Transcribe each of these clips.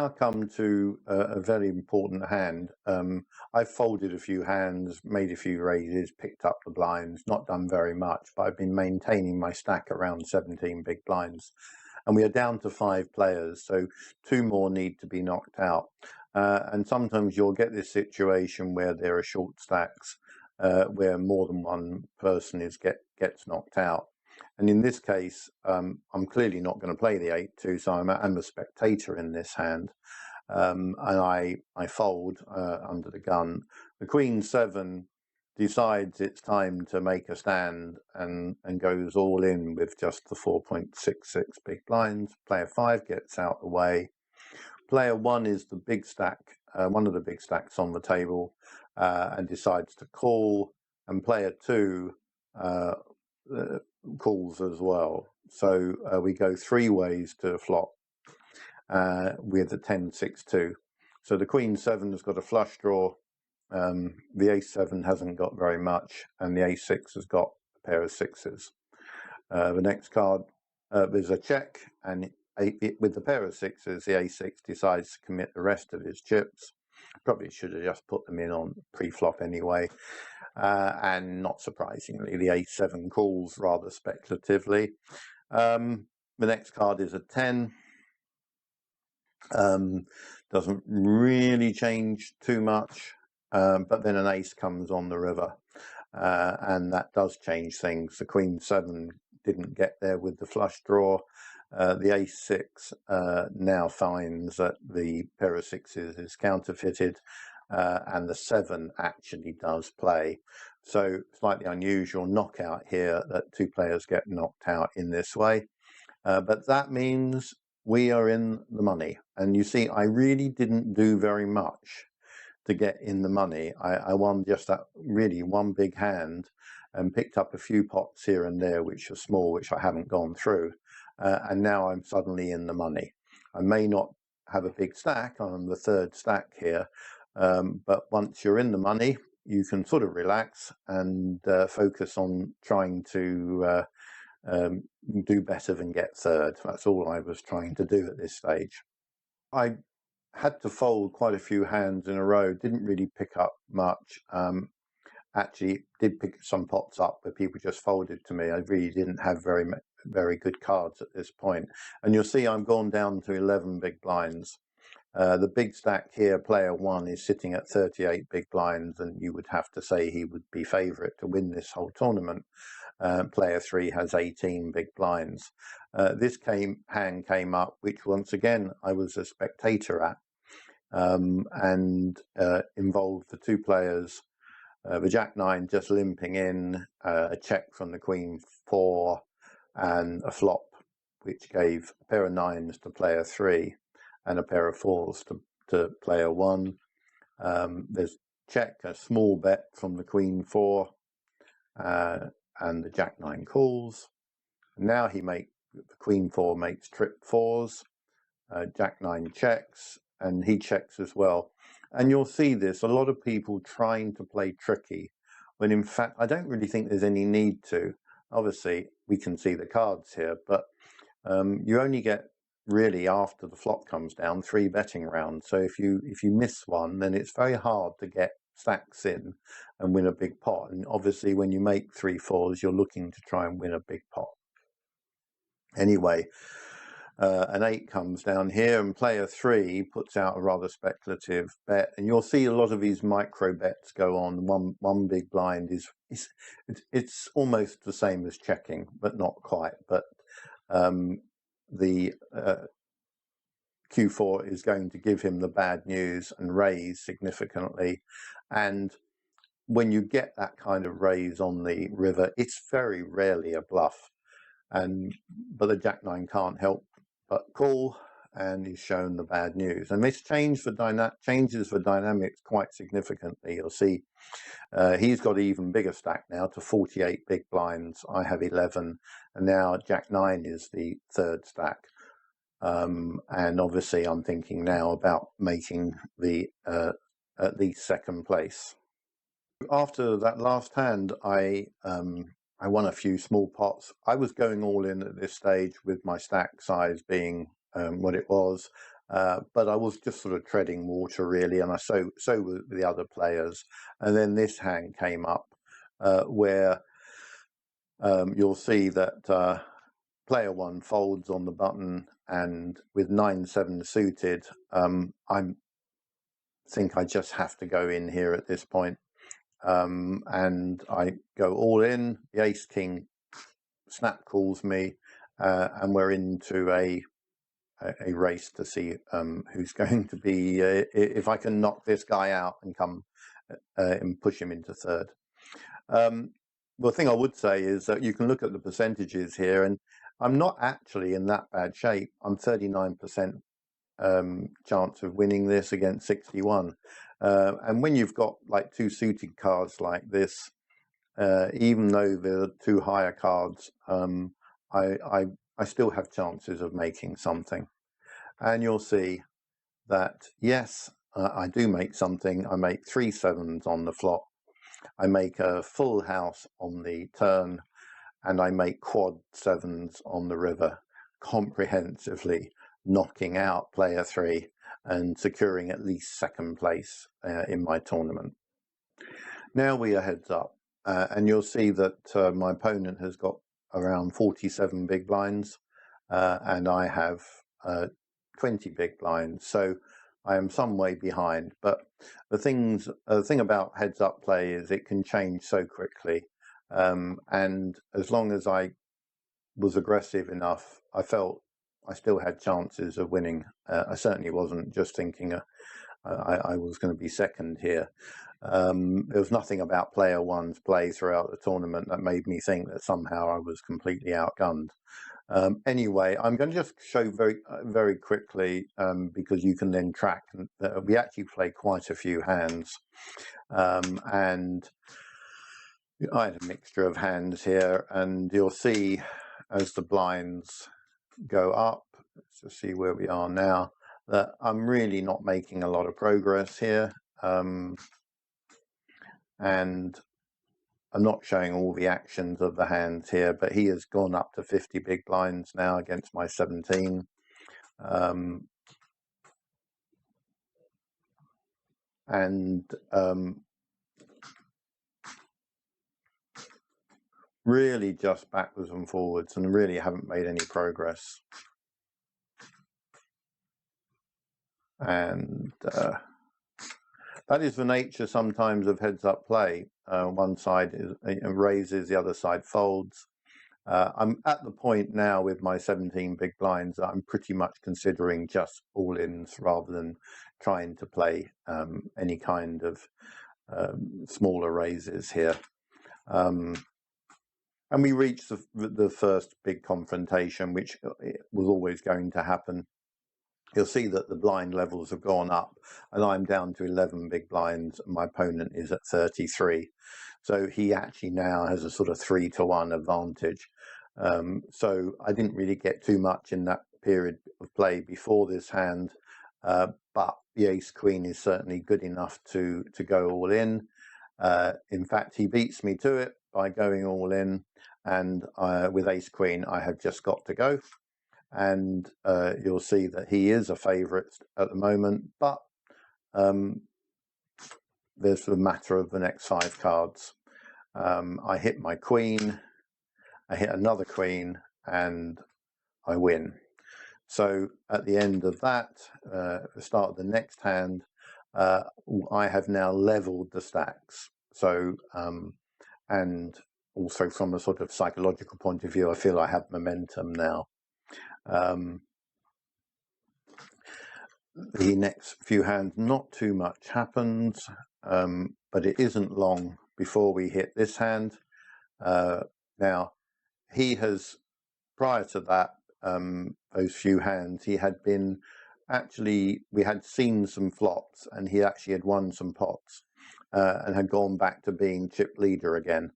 now come to a very important hand. I've folded a few hands, made a few raises, picked up the blinds, not done very much, but I've been maintaining my stack around 17 big blinds. And we are down to 5 players, so 2 more need to be knocked out. And sometimes you'll get this situation where there are short stacks, where more than one person gets knocked out. And in this case, I'm clearly not going to play the 8-2, so I'm a spectator in this hand. And I fold under the gun. The Queen 7 decides it's time to make a stand and goes all in with just the 4.66 big blinds. Player 5 gets out the way. Player 1 is the big stack, one of the big stacks on the table, and decides to call. And player 2 calls as well. So we go 3 ways to a flop with a 10-6-2. So the Queen 7 has got a flush draw. The Ace 7 hasn't got very much, and the Ace 6 has got a pair of sixes. The next card, there's a check, and with the pair of sixes, the Ace 6 decides to commit the rest of his chips. Probably should have just put them in on pre-flop anyway. And not surprisingly, the Ace 7 calls rather speculatively. The next card is a 10. Doesn't really change too much, but then an ace comes on the river, and that does change things. The Queen 7 didn't get there with the flush draw. The Ace 6 now finds that the pair of sixes is counterfeited, and the 7 actually does play. So slightly unusual knockout here that 2 players get knocked out in this way. But that means we are in the money. And you see, I really didn't do very much to get in the money. I won just that really one big hand and picked up a few pots here and there, which are small, which I haven't gone through. And now I'm suddenly in the money. I may not have a big stack. I'm the 3rd stack here. But once you're in the money, you can sort of relax and focus on trying to do better than get 3rd. That's all I was trying to do at this stage. I had to fold quite a few hands in a row, didn't really pick up much. Actually did pick some pots up where people just folded to me. I really didn't have very good cards at this point. And you'll see I'm gone down to 11 big blinds. The big stack here, player 1, is sitting at 38 big blinds, and you would have to say he would be favourite to win this whole tournament. Player 3 has 18 big blinds. This hand came up, which once again I was a spectator at, and involved the 2 players. The Jack 9 just limping in, a check from the Queen 4, and a flop, which gave a pair of 9s to player 3 and a pair of 4s to player 1. There's check, a small bet from the Queen 4, and the Jack 9 calls. Now the Queen 4 makes trip 4s, Jack 9 checks, and he checks as well. And you'll see this, a lot of people trying to play tricky, when in fact I don't really think there's any need to. Obviously we can see the cards here, but you only get really, after the flop comes down, 3 betting rounds. So if you miss one, then it's very hard to get stacks in and win a big pot. And obviously when you make 3 4s, you're looking to try and win a big pot. Anyway, an 8 comes down here, and player 3 puts out a rather speculative bet, and you'll see a lot of these micro bets go on. One big blind it's almost the same as checking, but not quite. But the Q4 is going to give him the bad news and raise significantly. And when you get that kind of raise on the river, it's very rarely a bluff. But the Jack 9 can't help but call, and he's shown the bad news. And this changes the dynamics quite significantly. You'll see he's got an even bigger stack now to 48 big blinds. I have 11, and now Jack 9 is the 3rd stack. And obviously I'm thinking now about making the at least 2nd place. After that last hand, I won a few small pots. I was going all in at this stage with my stack size being what it was. But I was just sort of treading water really, and so were the other players. And then this hand came up where you'll see that player one folds on the button, and with 9-7 suited, I think I just have to go in here at this point. And I go all in. The ace king snap calls me, and we're into a race to see who's going to be, if I can knock this guy out and come and push him into third. The thing I would say is that you can look at the percentages here, and I'm not actually in that bad shape. I'm 39% chance of winning this against 61. And when you've got like two suited cards like this, even though they're two higher cards, I still have chances of making something. And you'll see that, yes, I do make something. I make 3 7s on the flop. I make a full house on the turn, and I make quad 7s on the river, comprehensively knocking out player 3 and securing at least second place in my tournament. Now we are heads up, and you'll see that my opponent has got around 47 big blinds, and I have 20 big blinds, so I am some way behind. But the thing about heads up play is it can change so quickly, and as long as I was aggressive enough, I felt I still had chances of winning. I certainly wasn't just thinking I was going to be second here. There was nothing about player one's play throughout the tournament that made me think that somehow I was completely outgunned. Anyway, I'm going to just show very quickly, because you can then track. We actually play quite a few hands, and I had a mixture of hands here, and you'll see as the blinds go up, let's just see where we are now, that I'm really not making a lot of progress here, and I'm not showing all the actions of the hands here, but he has gone up to 50 big blinds now against my 17. Really just backwards and forwards, and really haven't made any progress. And that is the nature sometimes of heads up play. One side raises, the other side folds. I'm at the point now with my 17 big blinds that I'm pretty much considering just all-ins rather than trying to play any kind of smaller raises here. And we reached the first big confrontation, which was always going to happen. You'll see that the blind levels have gone up, and I'm down to 11 big blinds, and my opponent is at 33. So he actually now has a sort of 3-to-1 advantage. So I didn't really get too much in that period of play before this hand, but the ace queen is certainly good enough to go all in. In fact, he beats me to it by going all in, and with ace queen I have just got to go. And you'll see that he is a favourite at the moment, but there's the matter of the next 5 cards. I hit my queen, I hit another queen, and I win. So at the end of that, the start of the next hand, I have now levelled the stacks. So, and also from a sort of psychological point of view, I feel I have momentum now. The next few hands, not too much happens, but it isn't long before we hit this hand. Now, he has, prior to that, those few hands, he had been actually, we had seen some flops, and he actually had won some pots and had gone back to being chip leader again.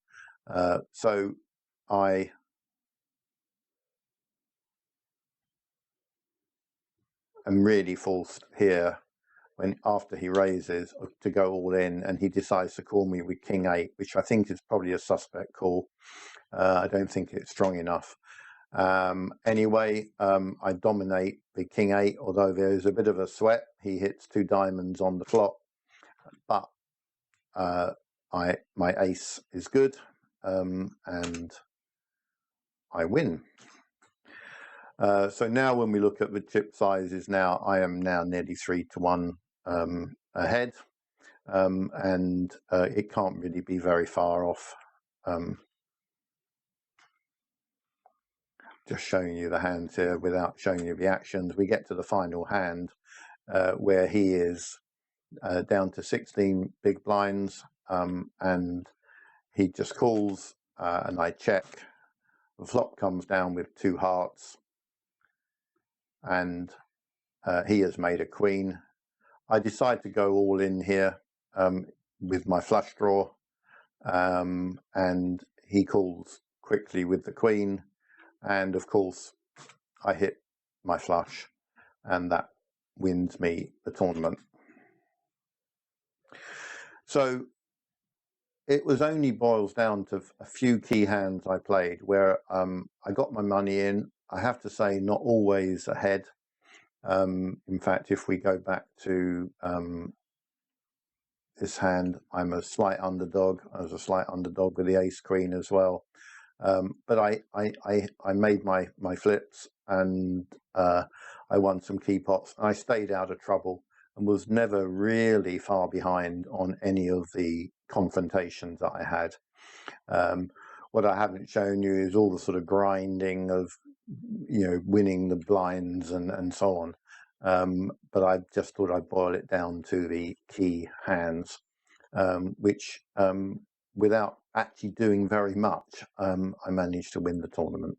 So I am really forced here, when after he raises, to go all in, and he decides to call me with king 8, which I think is probably a suspect call. I don't think it's strong enough. Anyway, I dominate the king 8, although there is a bit of a sweat. He hits 2 diamonds on the flop, but my ace is good, and I win. So now when we look at the chip sizes now, I am now nearly 3-1 ahead, and it can't really be very far off. Just showing you the hands here without showing you the actions. We get to the final hand where he is down to 16 big blinds, and he just calls, and I check. The flop comes down with 2 hearts, and he has made a queen. I decide to go all in here with my flush draw, and he calls quickly with the queen, and of course I hit my flush, and that wins me the tournament. So it was only boils down to a few key hands I played where I got my money in. I have to say, not always ahead. In fact, if we go back to this hand, I'm a slight underdog. I was a slight underdog with the ace queen as well. But I made my flips, and I won some key pots. I stayed out of trouble and was never really far behind on any of the confrontations that I had. What I haven't shown you is all the sort of grinding of, winning the blinds and so on. But I just thought I'd boil it down to the key hands, which without actually doing very much, I managed to win the tournament.